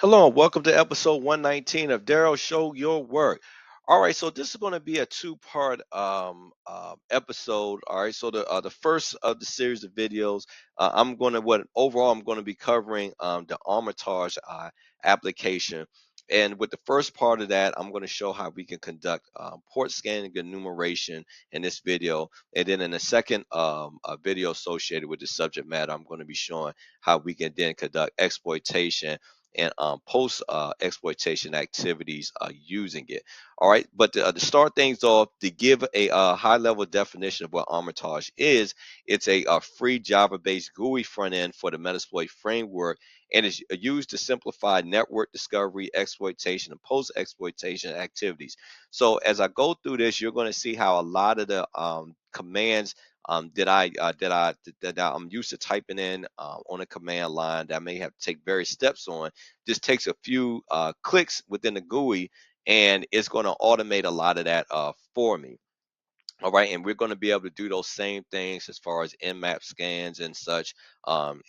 Hello and welcome to episode 119 of Daryl Show Your Work. All right, so this is going to be a two-part episode. All right, so the first of the series of videos, I'm going to be covering the Armitage application, and with the first part of that, I'm going to show how we can conduct port scanning and enumeration in this video, and then in the second video associated with the subject matter, I'm going to be showing how we can then conduct exploitation and post exploitation activities using it. All right, but to start things off, to give a high level definition of what Armitage is, it's a free Java based GUI front end for the Metasploit framework and is used to simplify network discovery, exploitation, and post exploitation activities. So, as I go through this, you're going to see how a lot of the commands that I'm used to typing in on a command line that I may have to take various steps on just takes a few clicks within the GUI and it's going to automate a lot of that for me. All right, and we're going to be able to do those same things as far as nmap scans and such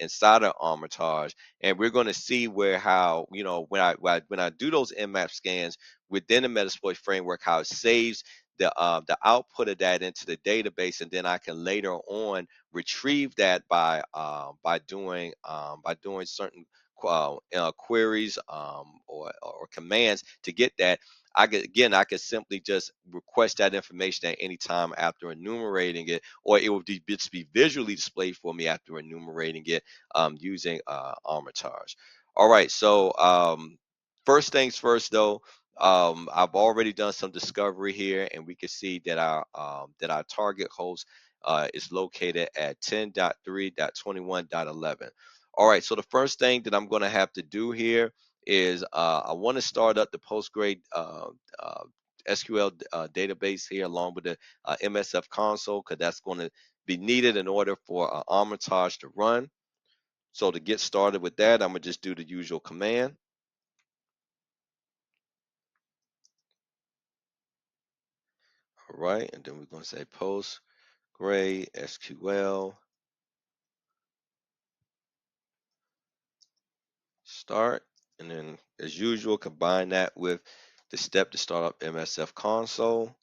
inside of Armitage, and we're going to see where how when I do those nmap scans within the Metasploit framework, how it saves the output of that into the database, and then I can later on retrieve that by doing certain queries or commands to get that. I could simply just request that information at any time after enumerating it, or it will just be visually displayed for me after enumerating it using Armitage. All right, so first things first, though. I've already done some discovery here, and we can see that our target host is located at 10.3.21.11. All right, so the first thing that I'm going to have to do here is I want to start up the Postgre uh, SQL database here along with the MSF console because that's going to be needed in order for Armitage to run. So to get started with that, I'm going to just do the usual command. All right, and then we're going to say Postgre SQL start. And then as usual, combine that with the step to start up MSF console.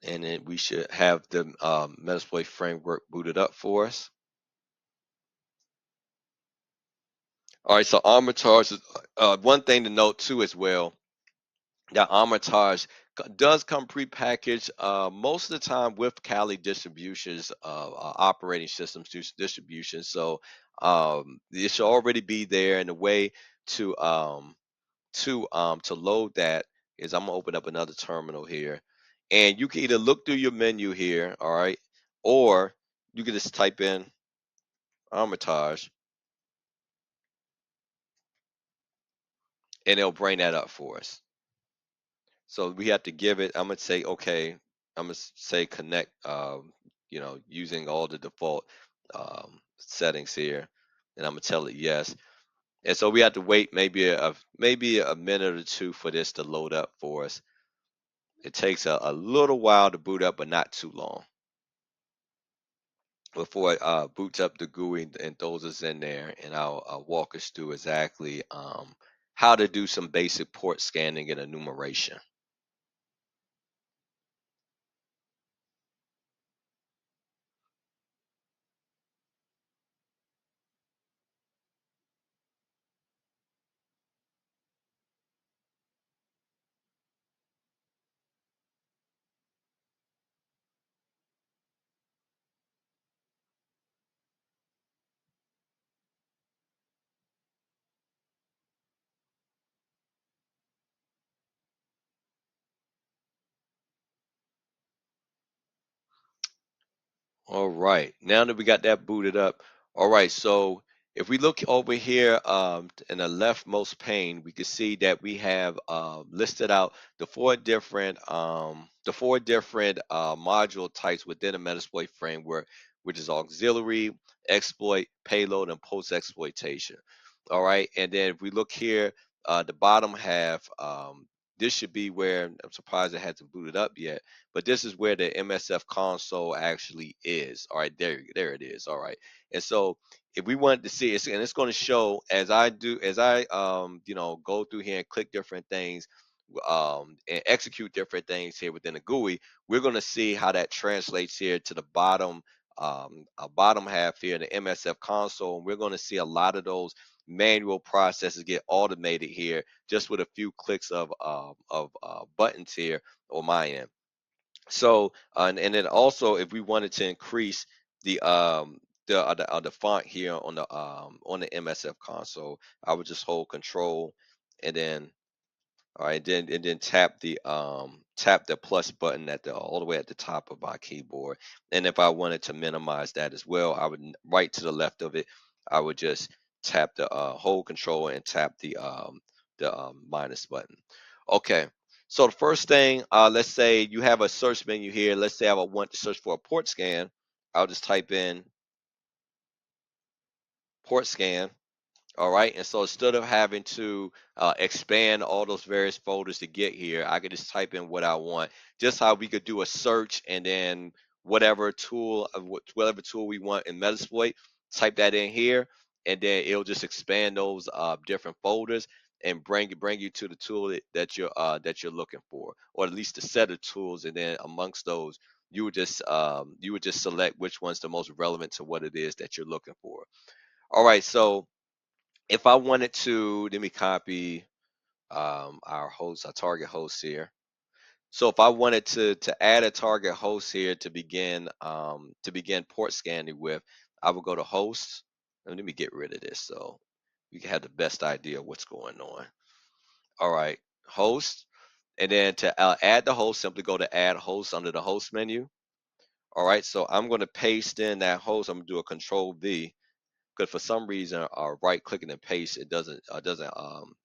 And then we should have the Metasploit framework booted up for us. All right, so Armitage is one thing to note too as well. That Armitage does come prepackaged most of the time with Kali distributions, operating systems distributions. So it should already be there. And the way to to load that is I'm gonna open up another terminal here, and you can either look through your menu here, all right, or you can just type in Armitage, and it'll bring that up for us. So we have to give it. I'm gonna say okay. I'm gonna say connect. Using all the default settings here, and I'm gonna tell it yes. And so we have to wait maybe a minute or two for this to load up for us. It takes a little while to boot up, but not too long before it boots up the GUI and throws us in there. And I'll walk us through exactly how to do some basic port scanning and enumeration. All right. Now that we got that booted up, all right. So if we look over here in the leftmost pane, we can see that we have listed out the four different module types within the Metasploit framework, which is auxiliary, exploit, payload, and post exploitation. All right. And then if we look here, the bottom half. this should be where, I'm surprised it hasn't booted up yet, but this is where the MSF console actually is. All right, there it is. All right. And so if we wanted to see it, and it's going to show as I go through here and click different things, and execute different things here within the GUI, we're going to see how that translates here to the bottom half here, the MSF console. And we're going to see a lot of those manual processes get automated here just with a few clicks of buttons here on my end. So and then also, if we wanted to increase the font here on the MSF console, I would just hold Control and then all right, then tap the plus button at the all the way at the top of my keyboard. And if I wanted to minimize that as well, I would right to the left of it, I would just tap the hold control and tap the minus button. Okay. So the first thing, let's say you have a search menu here. Let's say I would want to search for a port scan. I'll just type in port scan. All right. And so instead of having to expand all those various folders to get here, I could just type in what I want. Just how we could do a search and then whatever tool we want in Metasploit, type that in here, and then it'll just expand those different folders and bring you to the tool that you're looking for, or at least a set of tools. And then amongst those, you would just select which one's the most relevant to what it is that you're looking for. All right. So if I wanted to, let me copy our target host here. So if I wanted to add a target host here to begin port scanning with, I would go to host. And let me get rid of this so you can have the best idea of what's going on. All right, host, and then to add the host, simply go to add host under the host menu. All right, so I'm going to paste in that host. I'm going to do a Control V because for some reason, right clicking and paste it doesn't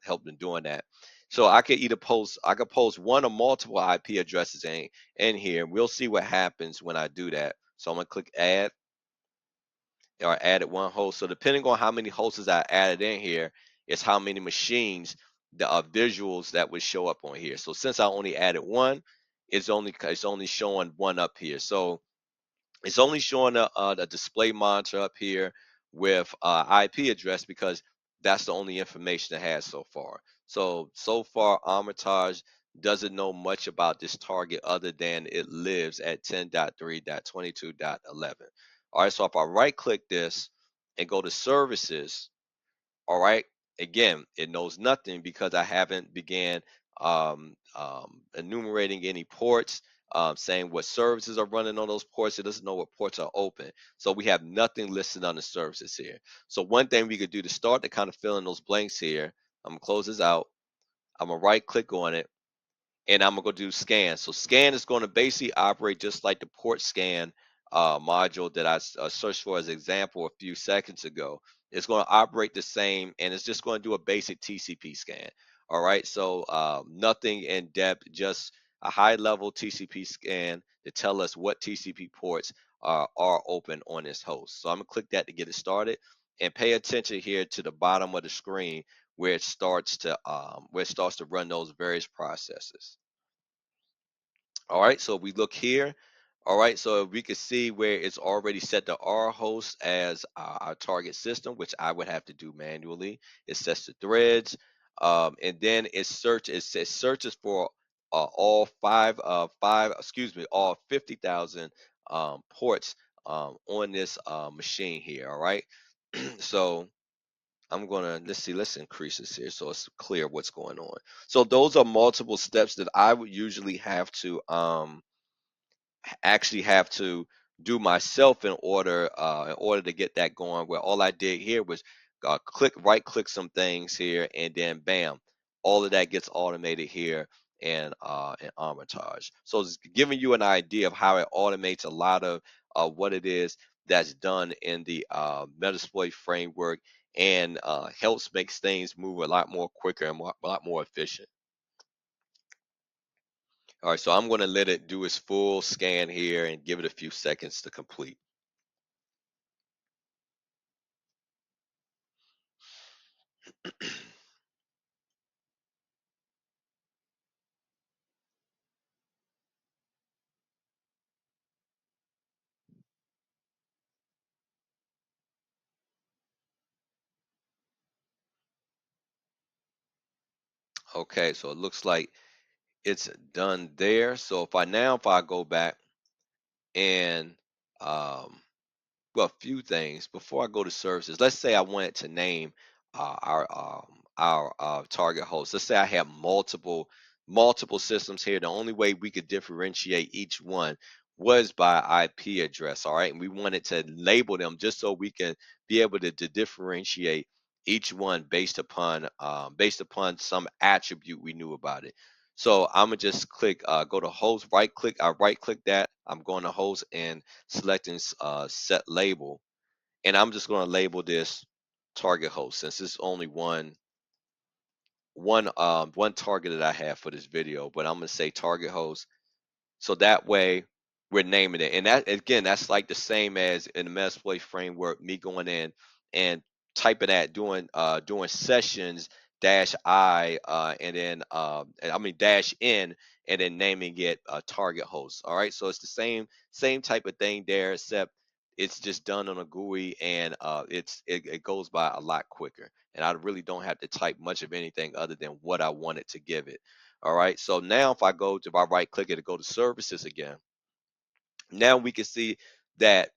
help in doing that. So I could post one or multiple IP addresses in here. We'll see what happens when I do that. So I'm gonna click add or added one host. So depending on how many hosts I added in here, is how many machines the visuals that would show up on here. So since I only added one, it's only showing one up here. So it's only showing a display monitor up here with IP address because that's the only information it has so far. So far, Armitage doesn't know much about this target other than it lives at 10.3.22.11. All right, so if I right click this and go to services, all right. Again, it knows nothing because I haven't began enumerating any ports, saying what services are running on those ports. It doesn't know what ports are open. So we have nothing listed on the services here. So one thing we could do to start to kind of fill in those blanks here, I'm gonna close this out. I'm gonna right click on it and I'm gonna go do scan. So scan is going to basically operate just like the port scan module that I searched for as an example a few seconds ago. It's going to operate the same, and it's just going to do a basic TCP scan. All right, so nothing in depth, just a high level TCP scan to tell us what TCP ports are open on this host. So I'm gonna click that to get it started, and pay attention here to the bottom of the screen where it starts to run those various processes. All right, so we look here. All right, so we can see where it's already set the R host as our target system, which I would have to do manually. It sets the threads, and then it searches for all 50,000 ports on this machine here. All right, so I'm gonna let's increase this here so it's clear what's going on. So those are multiple steps that I would usually actually have to do myself in order to get that going. Where all I did here was right click some things here, and then bam, all of that gets automated here in Armitage. So it's giving you an idea of how it automates a lot of what it is that's done in the Metasploit framework and helps makes things move a lot more quicker and a lot more efficient. All right, so I'm going to let it do its full scan here and give it a few seconds to complete. Okay, so it looks like it's done there. So if I go back and um, well, a few things before I go to services. Let's say I wanted to name our target host. Let's say I have multiple systems here. The only way we could differentiate each one was by IP address. All right, and we wanted to label them just so we can be able to differentiate each one based upon some attribute we knew about it. So I'm gonna just click go to host, right click that. I'm going to host and selecting set label, and I'm just going to label this target host since it's only one target that I have for this video. But I'm going to say target host, so that way we're naming it. And that again, that's like the same as in the Metasploit framework, me going in and typing that doing sessions dash I and then I mean dash in and then naming it target host. All right. So it's the same type of thing there, except it's just done on a GUI and it goes by a lot quicker. And I really don't have to type much of anything other than what I wanted to give it. All right. So now if I right click it to go to services again, now we can see that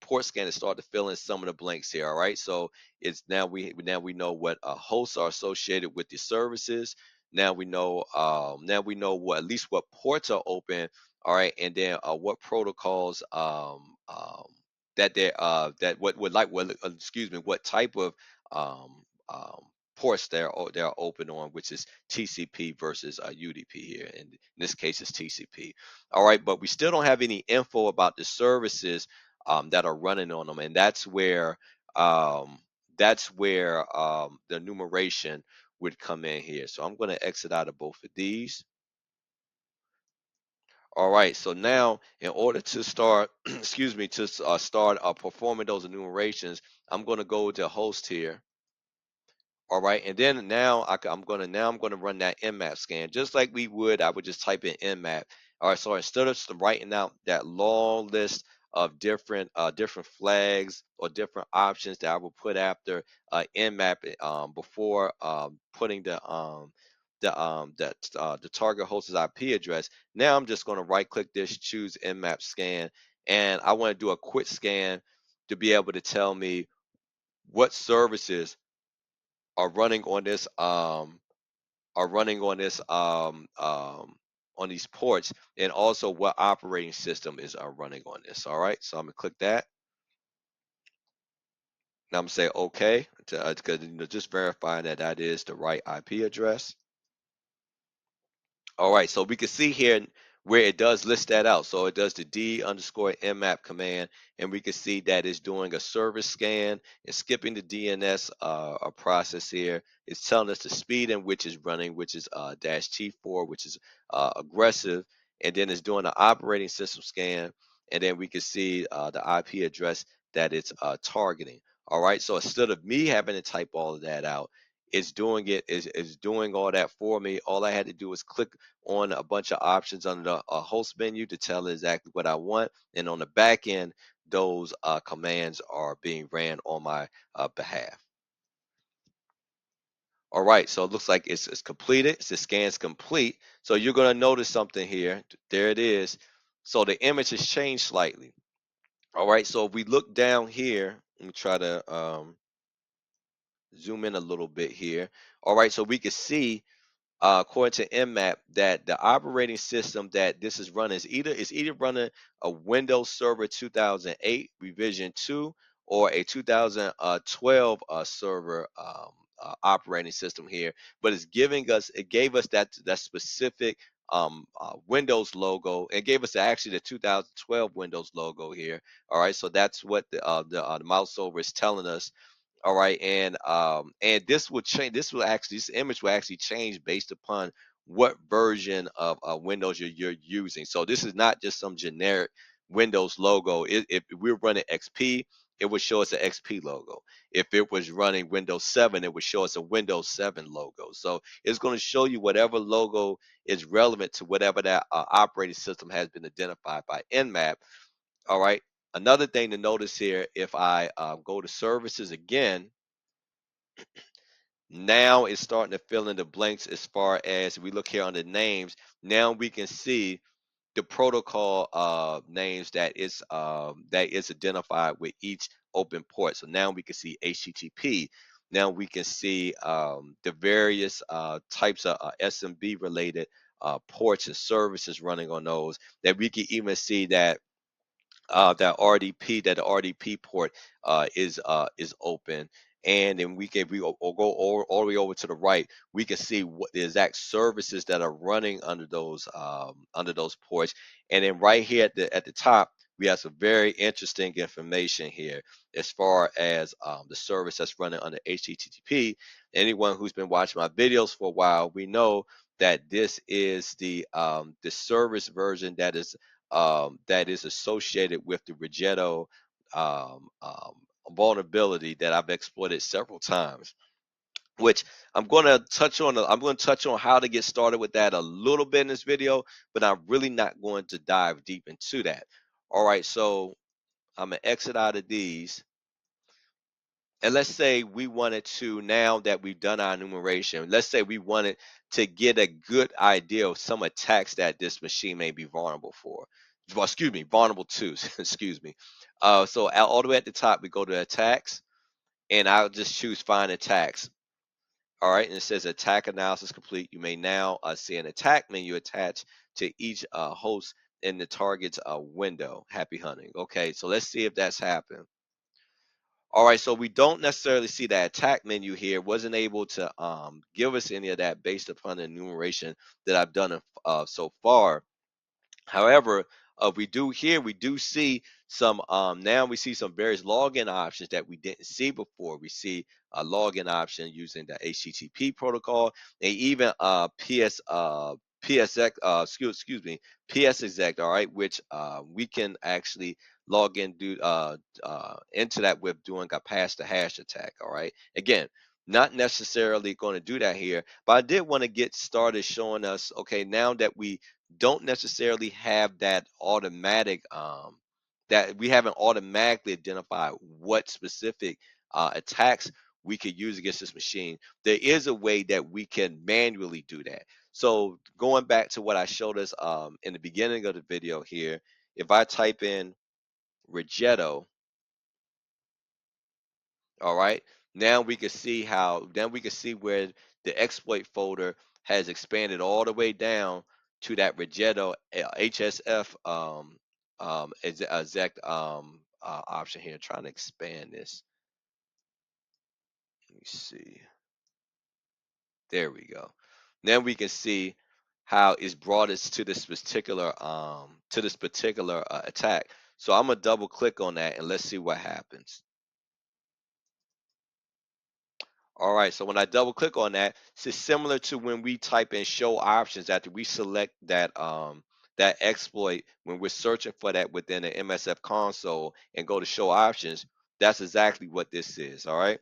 port scan has started to fill in some of the blanks here. All right. So it's now we know what hosts are associated with the services. Now we know what at least what ports are open. All right. And then what protocols that that what like what excuse me what type of um um ports they're open on, which is TCP versus UDP here. And in this case, it's TCP. All right, but we still don't have any info about the services that are running on them, and um, that's where the enumeration would come in here. So I'm going to exit out of both of these. All right, so now in order to start, excuse me, to start performing those enumerations, I'm going to go to host here. All right, and then now I'm gonna run that nmap scan just like we would. I would just type in nmap. All right, so instead of writing out that long list of different flags or different options that I will put after nmap before putting the target host's IP address. Now I'm just gonna right click this, choose nmap scan, and I want to do a quick scan to be able to tell me what services are running on this are running on this on these ports, and also what operating system is running on this. All right, so I'm gonna click that. Now I'm gonna say okay to just verifying that that is the right IP address. All right, so we can see here where it does list that out. So it does the D underscore mmap command, and we can see that it's doing a service scan and skipping the DNS process here. It's telling us the speed in which it's running, which is dash T4, which is aggressive, and then it's doing an operating system scan, and then we can see the IP address that it's targeting. All right, so instead of me having to type all of that out, is doing all that for me. All I had to do was click on a bunch of options under the host menu to tell it exactly what I want. And on the back end, those commands are being ran on my behalf. All right, so it looks like it's completed. The scan's complete. So you're going to notice something here. There it is. So the image has changed slightly. All right, so if we look down here, let me try to zoom in a little bit here. All right, so we can see according to Nmap, that the operating system that this is running is either running a Windows Server 2008 revision 2 or a 2012 server operating system here. But it gave us that specific Windows logo. It gave us actually the 2012 Windows logo here. All right, so that's what the mouse over is telling us. All right, and this will change. This image will actually change based upon what version of Windows you're using. So this is not just some generic Windows logo. If we're running XP, it would show us an XP logo. If it was running Windows 7, it would show us a Windows 7 logo. So it's going to show you whatever logo is relevant to whatever that operating system has been identified by Nmap. All right. Another thing to notice here, if I go to services again, Now it's starting to fill in the blanks as far as we look here on the names. Now we can see the protocol names that is identified with each open port. So now we can see HTTP. Now we can see the various types of SMB related ports and services running on those. That we can even see that that the RDP port is open, and then we go all the way over to the right. We can see what the exact services that are running under those ports, and then right here at the top. We have some very interesting information here as far as the service that's running under HTTP. Anyone who's been watching my videos for a while, we know that this is the service version that is associated with the Rigetto um, um, vulnerability that I've exploited several times. Which I'm going to touch on how to get started with that a little bit in this video, but I'm really not going to dive deep into that. All right, so I'm gonna exit out of these. And let's say we wanted to, now that we've done our enumeration, let's say we wanted to get a good idea of some attacks that this machine may be vulnerable for. Well, excuse me, vulnerable to, excuse me. So all the way at the top, we go to attacks, and I'll just choose find attacks. All right, and it says attack analysis complete. You may now see an attack menu attached to each host in the target's window. Happy hunting. Okay, so let's see if that's happened. All right, so we don't necessarily see that attack menu here. Wasn't able to give us any of that based upon the enumeration that I've done so far. However, we do see some now we see some various login options that we didn't see before. We see a login option using the HTTP protocol, and even PSX excuse me PSExec, all right, which we can actually log in into that with doing a pass the hash attack. All right, again, not necessarily going to do that here, but I did want to get started showing us, okay, now that we don't necessarily have that automatic that we haven't automatically identified what specific attacks we could use against this machine. There is a way that we can manually do that. So going back to what I showed us in the beginning of the video here, if I type in Rigetto, all right, now we can see where the exploit folder has expanded all the way down to that Rigetto HSF exec option here. Trying to expand this. Let me see. There we go. Now we can see how it's brought us to this particular attack. So I'm gonna double click on that and let's see what happens. All right, so when I double click on that, it's similar to when we type in show options after we select that exploit when we're searching for that within the MSF console and go to show options. That's exactly what this is. All right.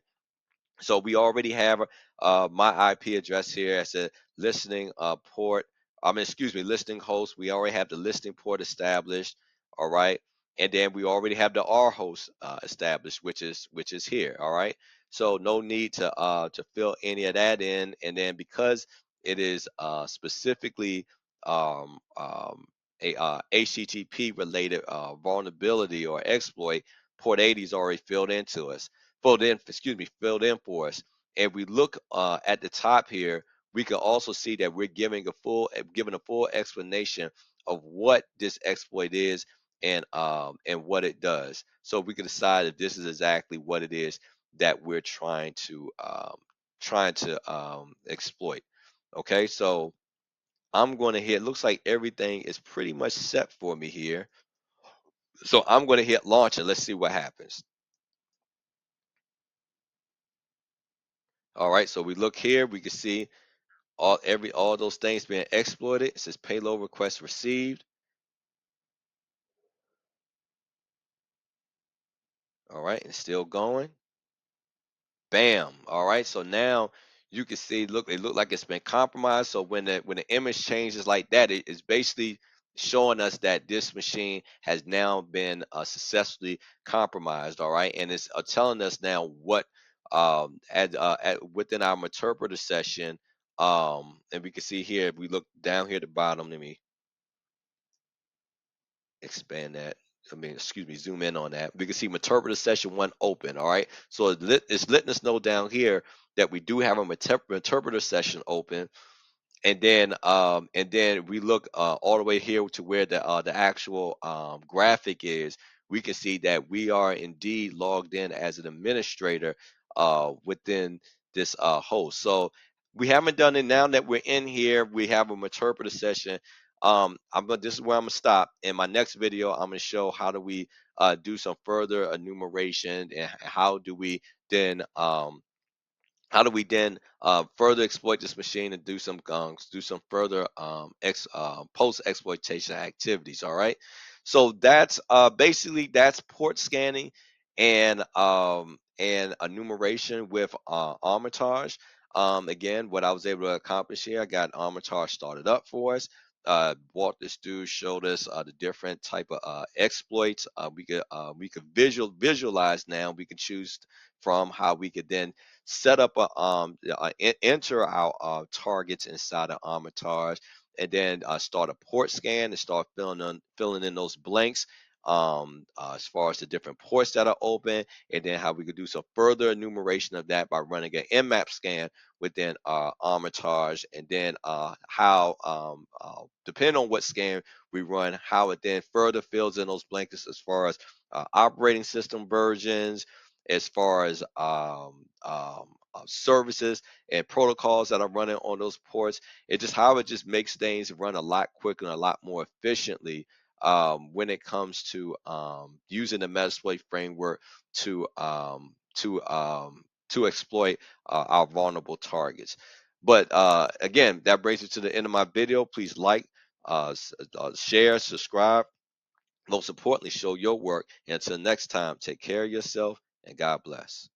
So we already have my IP address here as a listening port. Excuse me, listening host. We already have the listening port established. All right, and then we already have the R host established, which is here. All right, so no need to fill any of that in. And then because it is specifically a HTTP related vulnerability or exploit, port 80 is already filled in for us. And we look at the top here, we can also see that we're giving a full explanation of what this exploit is and what it does. So we can decide if this is exactly what it is that we're trying to exploit. Okay, so I'm going to hit. Looks like everything is pretty much set for me here. So I'm going to hit launch and let's see what happens. All right, so we look here, we can see all those things being exploited. It says payload request received. All right, it's still going. Bam. All right, so now you can see, it look like it's been compromised. So when the image changes like that, it's basically showing us that this machine has now been successfully compromised. All right, and it's telling us now within our interpreter session, and we can see here, if we look down here at the bottom, let me expand that. I mean, excuse me, zoom in on that. We can see interpreter session one open. All right. So it's letting us know down here that we do have a interpreter session open. And then we look all the way here to where the actual graphic is. We can see that we are indeed logged in as an administrator within this host. So we haven't done it. Now that we're in here, we have a interpreter session. This is where I'm gonna stop. In my next video, I'm gonna show how do we do some further enumeration, and then um, how do we then further exploit this machine and do some further post exploitation activities. All right, so that's basically that's port scanning and enumeration with Armitage. Again, what I was able to accomplish here, I got Armitage started up for us. Walked us through, showed us the different type of exploits. We could visualize now. We can choose from how we could then set up enter our targets inside of Armitage, and then start a port scan and start filling in those blanks as far as the different ports that are open, and then how we could do some further enumeration of that by running an nmap scan within Armitage, and then how depending on what scan we run, how it then further fills in those blankets as far as operating system versions, as far as services and protocols that are running on those ports. It just makes things run a lot quicker and a lot more efficiently when it comes to using the Metasploit framework to to exploit our vulnerable targets. But again, that brings me to the end of my video. Please like, share, subscribe. Most importantly, show your work. And until next time, take care of yourself and God bless.